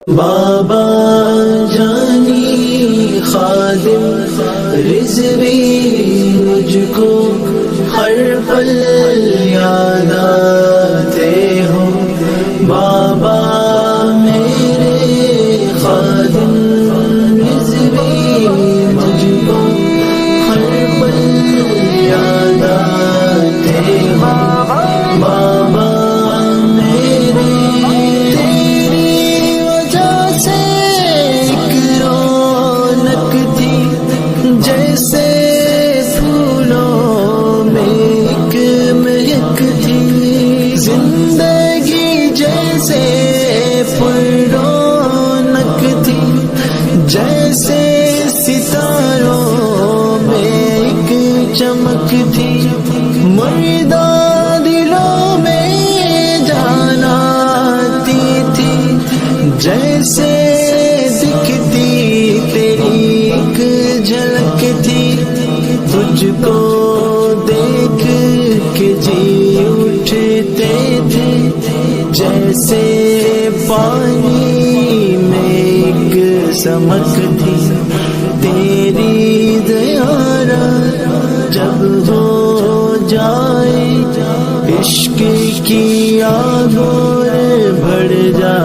بابا جانی خادم رضوی مجھ کو ہر پل یاد آتے ہو، بابا میرے خادم رضوی مجھ کو ہر پل یاد آتے ہو، بابا جیسے ستاروں میں ایک چمک تھی، مردہ دلوں میں جان آتی تھی، جیسے دکھتی تیری ایک جھلک تھی، تجھ کو دیکھ کے جی اٹھتے تھے، جیسے پانی میں ایک سمک تھی، تیری زیارہ جب ہو جائے عشق کی آگ اور بڑھ جائے،